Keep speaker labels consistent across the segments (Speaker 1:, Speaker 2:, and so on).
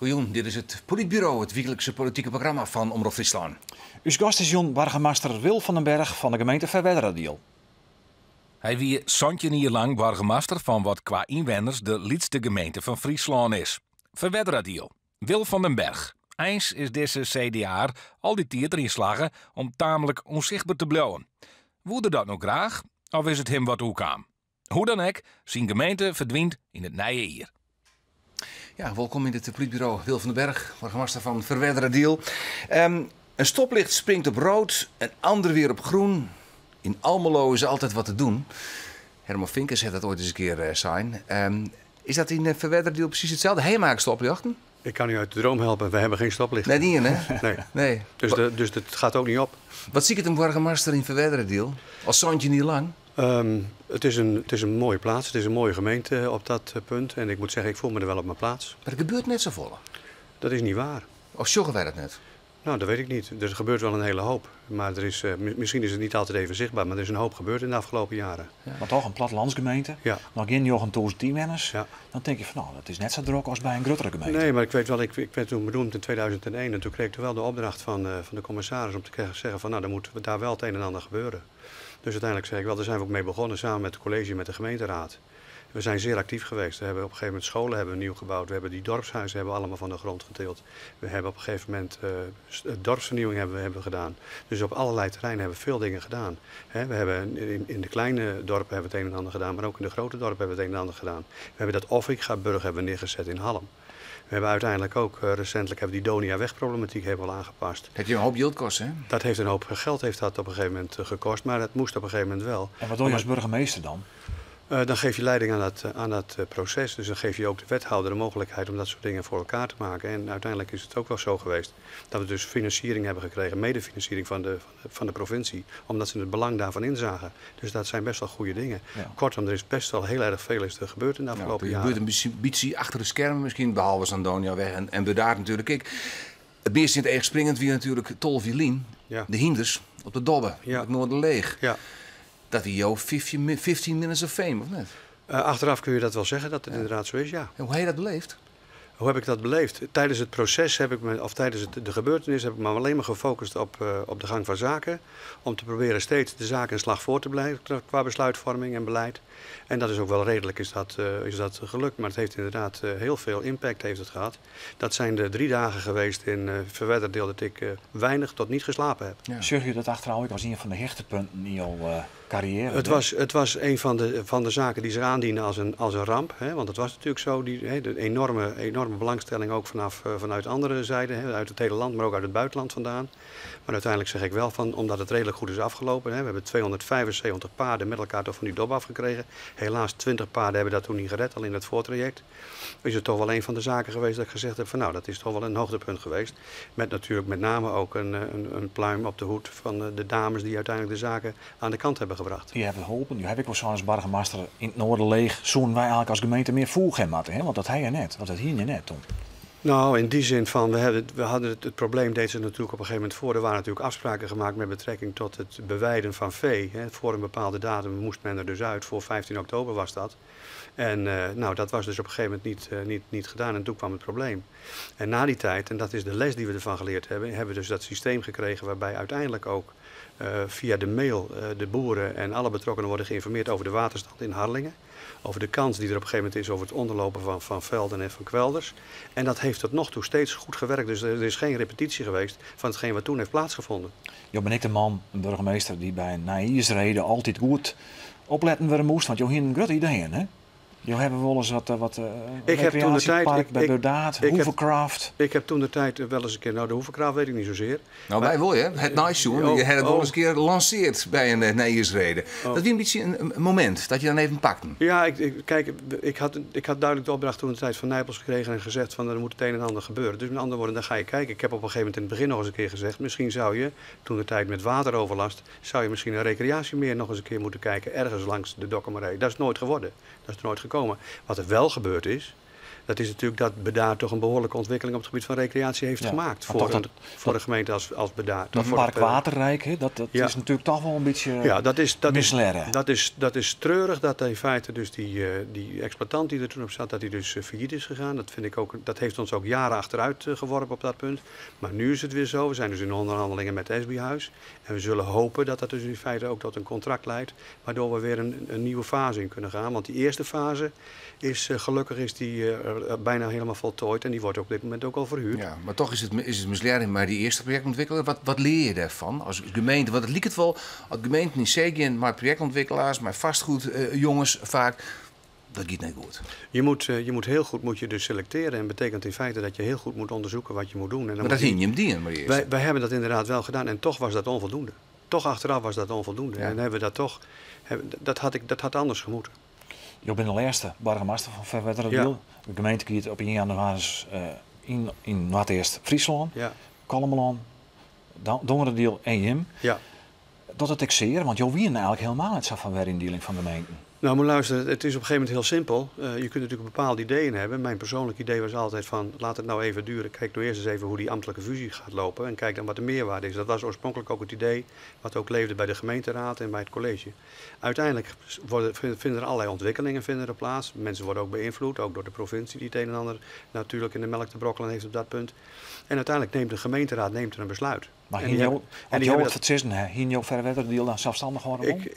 Speaker 1: Goeien, dit is het Politbureau, het wekelijkse politieke programma van Omroep Friesland.
Speaker 2: Uw gast is burgemeester Wil van den Berg van de gemeente Verwedderdeel.
Speaker 3: Hij wie 17 jaar lang burgemeester van wat qua inwoners de liedste gemeente van Friesland is. Verwedderdeel. Wil van den Berg. Eens is deze CDA al die tijd erin slagen om tamelijk onzichtbaar te blijven. Woede dat nog graag, of is het hem wat toekwam? Hoe dan ook, zijn gemeente verdwijnt in het nieuwe jaar.
Speaker 1: Ja, welkom in het Politbureau. Wil van den Berg, burgemeester van Verwedderdeel. Een stoplicht springt op rood, een ander weer op groen. In Almelo is altijd wat te doen. Herman Vinkers heeft dat ooit eens een keer zijn. Is dat in Verwedderdeel precies hetzelfde? Hij maakt stoplichten?
Speaker 4: Ik kan u uit de droom helpen, we hebben geen stoplichten.
Speaker 1: Nee, niet hè?
Speaker 4: Nee. Dus het gaat ook niet op.
Speaker 1: Wat zie ik het een burgemeester in Verwedderdeel? Al zoontje niet lang?
Speaker 4: Het is een mooie plaats, het is een mooie gemeente op dat punt. En ik moet zeggen, ik voel me er wel op mijn plaats.
Speaker 1: Maar er gebeurt net zo vol.
Speaker 4: Dat is niet waar.
Speaker 1: Of joggen wij dat net?
Speaker 4: Nou, dat weet ik niet. Er gebeurt wel een hele hoop. Maar misschien is het niet altijd even zichtbaar, maar er is een hoop gebeurd in de afgelopen jaren.
Speaker 2: Ja. Maar toch een plattelandsgemeente, nog geen jochen toos teamwenners. Ja. Dan denk je van nou, dat is net zo druk als bij een grotere gemeente.
Speaker 4: Nee, maar ik weet wel, ik werd toen benoemd in 2001 en toen kreeg ik wel de opdracht van de commissaris om te zeggen van nou, dan moet daar wel het een en ander gebeuren. Dus uiteindelijk zei ik wel, daar zijn we ook mee begonnen samen met het college en met de gemeenteraad. We zijn zeer actief geweest. We hebben op een gegeven moment scholen hebben we nieuw gebouwd. We hebben die dorpshuizen hebben we allemaal van de grond getild. We hebben op een gegeven moment dorpsvernieuwing hebben we gedaan. Dus op allerlei terreinen hebben we veel dingen gedaan. We hebben in de kleine dorpen hebben we het een en ander gedaan, maar ook in de grote dorpen hebben we het een en ander gedaan. We hebben dat Offica-burg hebben we neergezet in Halm. We hebben uiteindelijk ook recentelijk hebben die Donia-wegproblematiek hebben we al aangepast.
Speaker 1: Heeft je een hoop geld kost, hè?
Speaker 4: Dat heeft een hoop geld heeft dat op een gegeven moment gekost, maar dat moest op een gegeven moment wel.
Speaker 2: En wat doe je als burgemeester dan?
Speaker 4: Dan geef je leiding aan dat proces. Dus dan geef je ook de wethouder de mogelijkheid om dat soort dingen voor elkaar te maken. En uiteindelijk is het ook wel zo geweest dat we dus financiering hebben gekregen, medefinanciering van de provincie, omdat ze het belang daarvan inzagen. Dus dat zijn best wel goede dingen. Ja. Kortom, er is best wel heel erg veel gebeurd in de afgelopen jaren.
Speaker 1: Er gebeurt een beetje achter de schermen misschien, behalve Sandonia weg en we daar natuurlijk. Het meest in het eigen springend wie natuurlijk Tolvilien, de hinders op de Dobbe, het Noorderleeg. Ja. Dat is jouw 15 minutes of fame, of net?
Speaker 4: Achteraf kun je dat wel zeggen, dat het inderdaad zo is, ja.
Speaker 1: En hoe heb je dat beleefd?
Speaker 4: Hoe heb ik dat beleefd? Tijdens het proces tijdens de gebeurtenis heb ik me alleen maar gefocust op de gang van zaken. Om te proberen steeds de zaken een slag voor te blijven qua besluitvorming en beleid. En dat is ook wel redelijk is dat gelukt. Maar het heeft inderdaad heel veel impact heeft het gehad. Dat zijn de 3 dagen geweest in Verwedderdeel dat ik weinig tot niet geslapen heb.
Speaker 2: Ja. Zeg je dat achteraf? Ik was een van de hechtepunten in jouw carrière.
Speaker 4: Het was een van de zaken die zich aandienen als een ramp. Hè? Want het was natuurlijk zo, de enorme belangstelling ook vanuit andere zijden. Hè? Uit het hele land, maar ook uit het buitenland vandaan. Maar uiteindelijk zeg ik wel van, omdat het redelijk goed is afgelopen. Hè? We hebben 275 paarden met elkaar toch van die Dob afgekregen. Helaas 20 paarden hebben dat toen niet gered, al in het voortraject. Is het toch wel een van de zaken geweest dat ik gezegd heb van nou, dat is toch wel een hoogtepunt geweest. Met natuurlijk met name ook een pluim op de hoed van de dames die uiteindelijk de zaken aan de kant hebben gebracht.
Speaker 2: Die hebben geholpen. Nu heb ik wel zo'n als burgemeester in het Noorderleeg. Zo'n wij eigenlijk als gemeente meer voelgem hadden. Hè? Want dat hij je net. Want dat hier je net toen.
Speaker 4: Nou, in die zin van, we hadden het probleem deed zich natuurlijk op een gegeven moment voor. Er waren natuurlijk afspraken gemaakt met betrekking tot het beweiden van vee. Hè. Voor een bepaalde datum moest men er dus uit. Voor 15 oktober was dat. En nou, dat was dus op een gegeven moment niet gedaan en toen kwam het probleem. En na die tijd, en dat is de les die we ervan geleerd hebben, hebben we dus dat systeem gekregen waarbij uiteindelijk ook via de mail de boeren en alle betrokkenen worden geïnformeerd over de waterstand in Harlingen. Over de kans die er op een gegeven moment is over het onderlopen van velden en van kwelders. En dat heeft tot nog toe steeds goed gewerkt. Dus er is geen repetitie geweest van hetgeen wat toen heeft plaatsgevonden.
Speaker 2: Jo, ben ik de man, een burgemeester, die bij naïersreden altijd goed opletten waar moest. Want je hebt een groot idee in, hè? Je hebben wel eens wat recreatiepark bij Bedaard, Hovercraft.
Speaker 4: Ik heb toen de tijd wel eens een keer, nou de Hovercraft weet ik niet zozeer.
Speaker 1: Nou wij wel je, het nice doen. Je hebt het wel eens een keer gelanceerd bij een naïersreden. Dat is een beetje een moment dat je dan even pakt.
Speaker 4: Ja, ik had duidelijk de opdracht toen de tijd van Nijpels gekregen en gezegd van er moet het een en ander gebeuren. Dus met andere woorden, dan ga je kijken. Ik heb op een gegeven moment in het begin nog eens een keer gezegd, misschien zou je, toen de tijd met wateroverlast, zou je misschien een recreatiemeer nog eens een keer moeten kijken, ergens langs de Dokkumerij. Dat is nooit geworden. Dat is nooit gekomen. Wat er wel gebeurd is, dat is natuurlijk dat Bedaard toch een behoorlijke ontwikkeling op het gebied van recreatie heeft gemaakt. Voor de gemeente als Bedaard.
Speaker 2: Dat Park Waterrijk, hè, dat is natuurlijk toch wel een beetje misleren.
Speaker 4: Dat is treurig dat in feite dus die exploitant die er toen op zat, dat hij dus failliet is gegaan. Dat vind ik ook, dat heeft ons ook jaren achteruit geworpen op dat punt. Maar nu is het weer zo. We zijn dus in onderhandelingen met Esbyhuis. En we zullen hopen dat dat dus in feite ook tot een contract leidt. Waardoor we weer een nieuwe fase in kunnen gaan. Want die eerste fase is gelukkig bijna helemaal voltooid. En die wordt op dit moment ook al verhuurd.
Speaker 1: Ja, maar toch is het misleiding. Maar die eerste projectontwikkelaar, wat leer je daarvan als gemeente? Want het liep het wel, als gemeente niet zeker, maar projectontwikkelaars, maar vastgoedjongens vaak. Dat gaat niet goed.
Speaker 4: Je moet heel goed dus selecteren. En betekent in feite dat je heel goed moet onderzoeken wat je moet doen. En dan
Speaker 1: maar dat ging je hem dienen.
Speaker 4: Wij hebben dat inderdaad wel gedaan. En toch was dat onvoldoende. Toch achteraf was dat onvoldoende. Ja. En hebben we dat toch. Dat had anders gemoeten.
Speaker 2: Je bent de eerste burgemeester van Verwedderdiel. De gemeente kiest op 1 januari in Noord-Eerst Friesland. Ja. Kolmeland, Dongerdiel en Jim.
Speaker 4: Ja.
Speaker 2: Dat het ik zeer, want je wien eigenlijk helemaal het van herindeling van de gemeente.
Speaker 4: Nou, maar luister, het is op een gegeven moment heel simpel. Je kunt natuurlijk bepaalde ideeën hebben. Mijn persoonlijke idee was altijd van, laat het nou even duren. Kijk nou eerst eens even hoe die ambtelijke fusie gaat lopen. En kijk dan wat de meerwaarde is. Dat was oorspronkelijk ook het idee wat ook leefde bij de gemeenteraad en bij het college. Uiteindelijk vinden er allerlei ontwikkelingen plaats. Mensen worden ook beïnvloed, ook door de provincie die het een en ander natuurlijk in de melk te brokkelen heeft op dat punt. En uiteindelijk neemt de gemeenteraad er een besluit.
Speaker 2: Maar Hinjo Verwedderdiel dan zelfstandig worden?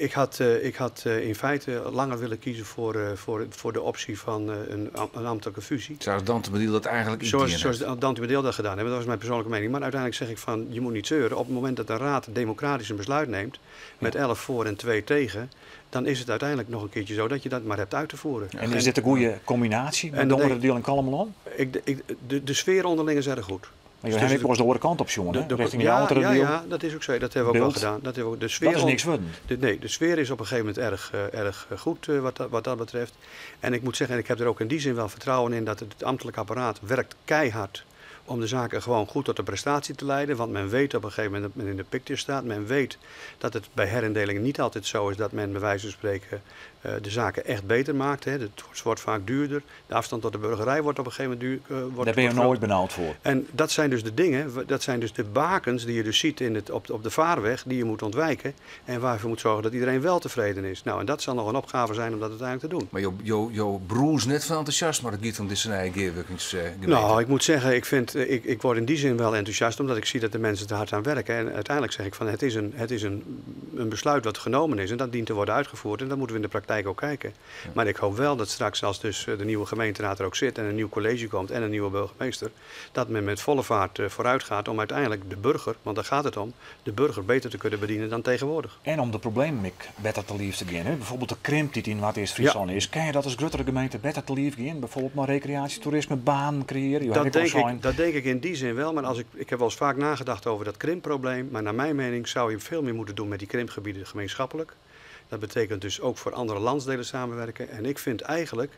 Speaker 4: Ik had in feite langer willen kiezen voor de optie van een ambtelijke fusie.
Speaker 1: Zoals Dante Bedeel dat eigenlijk
Speaker 4: Zoals Dante Bedeel dat gedaan heeft. Dat was mijn persoonlijke mening. Maar uiteindelijk zeg ik van, je moet niet zeuren. Op het moment dat de raad democratisch een besluit neemt, met 11 voor en 2 tegen, dan is het uiteindelijk nog een keertje zo dat je dat maar hebt uit te voeren.
Speaker 2: Ja. En is dit een goede combinatie met Dongerdiel en Kalmeland?
Speaker 4: De sfeer onderling is erg goed.
Speaker 2: Maar je hebt ook de andere kant op, jongen.
Speaker 4: Ja, dat is ook zo. Dat hebben we ook wel gedaan. Dat is
Speaker 2: niks worden.
Speaker 4: Nee, de sfeer is op een gegeven moment erg goed wat dat betreft. En ik moet zeggen, ik heb er ook in die zin wel vertrouwen in dat het ambtelijk apparaat werkt keihard om de zaken gewoon goed tot de prestatie te leiden. Want men weet op een gegeven moment dat men in de picture staat. Men weet dat het bij herindelingen niet altijd zo is dat men bij wijze van spreken de zaken echt beter maakt. Hè. Het wordt vaak duurder. De afstand tot de burgerij wordt op een gegeven moment
Speaker 2: Daar ben je nooit benauwd voor.
Speaker 4: En dat zijn dus de dingen, dat zijn dus de bakens die je dus ziet op de vaarweg die je moet ontwijken. En waarvoor moet zorgen dat iedereen wel tevreden is. Nou, en dat zal nog een opgave zijn om dat uiteindelijk te doen.
Speaker 1: Maar jouw broer is net van enthousiast, maar het gaat om deze gemeente.
Speaker 4: Nou, ik moet zeggen, ik word in die zin wel enthousiast, omdat ik zie dat de mensen er hard aan werken. En uiteindelijk zeg ik van, het is een besluit wat genomen is en dat dient te worden uitgevoerd. En dat moeten we in de praktijk ook kijken. Ja. Maar ik hoop wel dat straks als dus de nieuwe gemeenteraad er ook zit en een nieuw college komt en een nieuwe burgemeester, dat men met volle vaart vooruit gaat om uiteindelijk de burger, want daar gaat het om, de burger beter te kunnen bedienen dan tegenwoordig.
Speaker 2: En om de problemen beter te lief te gaan. Bijvoorbeeld de krimp die in Noord-Eerst Friesland is. Kan je dat als grotere gemeente beter te lief gaan? Bijvoorbeeld maar recreatie, toerisme, baan creëren?
Speaker 4: Dat denk ik in die zin wel. Maar ik heb wel eens vaak nagedacht over dat krimpprobleem. Maar naar mijn mening zou je veel meer moeten doen met die krimpgebieden gemeenschappelijk. Dat betekent dus ook voor andere landsdelen samenwerken. En ik vind eigenlijk,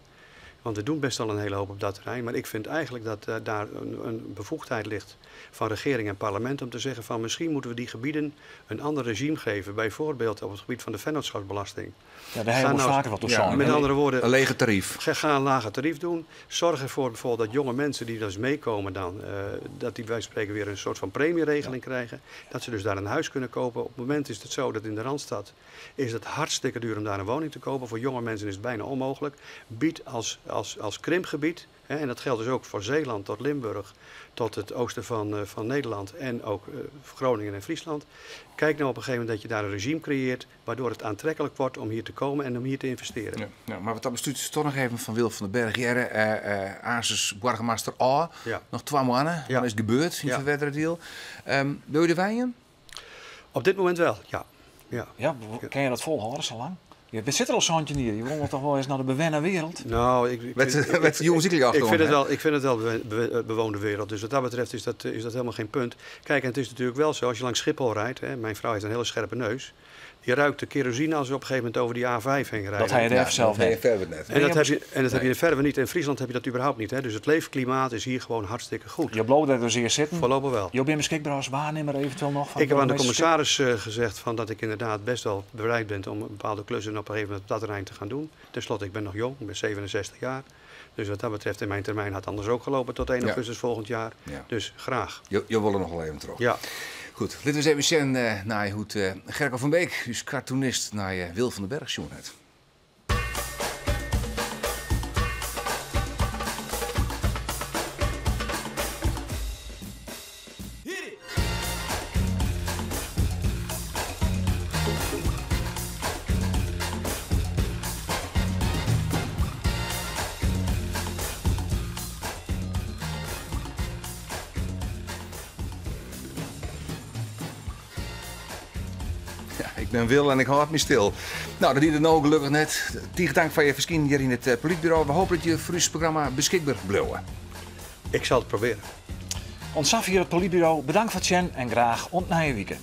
Speaker 4: want we doen best al een hele hoop op dat terrein, maar ik vind eigenlijk dat daar een bevoegdheid ligt van regering en parlement om te zeggen van misschien moeten we die gebieden een ander regime geven. Bijvoorbeeld op het gebied van de vennootschapsbelasting.
Speaker 2: Ja, daar hebben we vaker wat op
Speaker 4: met andere woorden,
Speaker 1: een lege tarief.
Speaker 4: Ga een lager tarief doen. Zorg ervoor bijvoorbeeld dat jonge mensen die dus meekomen dan, dat die wij spreken weer een soort van premieregeling krijgen. Dat ze dus daar een huis kunnen kopen. Op het moment is het zo dat in de Randstad is het hartstikke duur om daar een woning te kopen. Voor jonge mensen is het bijna onmogelijk. Biedt als krimpgebied, en dat geldt dus ook voor Zeeland tot Limburg, tot het oosten van Nederland en ook Groningen en Friesland. Kijk nou op een gegeven moment dat je daar een regime creëert waardoor het aantrekkelijk wordt om hier te komen en om hier te investeren.
Speaker 1: Ja, maar wat dat bestuurt toch nog even van Wil van den Berg. Aanses burgemeester A. Ja. Nog 2 maanden. Ja. Dat is gebeurd in Verwedderdiel. Wil je de wijnen?
Speaker 4: Op dit moment wel, ja.
Speaker 2: Ja, kan je dat volhouden zo lang? Je zit er al zo'n hier. Je wil toch wel eens naar de bewennen wereld?
Speaker 4: Nou, ik vind het wel bewoonde wereld. Dus wat dat betreft is dat helemaal geen punt. Kijk, en het is natuurlijk wel zo, als je langs Schiphol rijdt, hè, mijn vrouw heeft een hele scherpe neus. Je ruikt de kerosine als we op een gegeven moment over die A5 heen rijden.
Speaker 2: Dat ga je er zelf
Speaker 1: net.
Speaker 4: En dat heb je in Verve niet. In Friesland heb je dat überhaupt niet. Hè. Dus het leefklimaat is hier gewoon hartstikke goed.
Speaker 2: Je bloot er dus eerst zitten?
Speaker 4: Voorlopig wel.
Speaker 2: Je bent beschikbaar als waarnemer eventueel nog? Van
Speaker 4: ik heb aan de commissaris gezegd van dat ik inderdaad best wel bereid ben om bepaalde klussen op een gegeven moment op dat terrein te gaan doen. Ten slotte, ik ben nog jong, ik ben 67 jaar. Dus wat dat betreft, in mijn termijn had anders ook gelopen tot 1 augustus volgend jaar. Ja. Dus graag.
Speaker 1: Je wil er nog wel even terug.
Speaker 4: Ja.
Speaker 1: Goed, laten we eens even zien naar hoe Gerco van Beek, dus cartoonist, naar Wil van den Berg jongen het. Ik ben Wil en ik houd me stil. Nou, dat is nou gelukkig net. Tig dank voor je verschijning hier in het politbureau. We hopen dat je voor ons programma beschikbaar blijft.
Speaker 4: Ik zal het proberen.
Speaker 2: Ons af hier het politbureau. Bedankt voor het zien en graag ontnaaien weekend.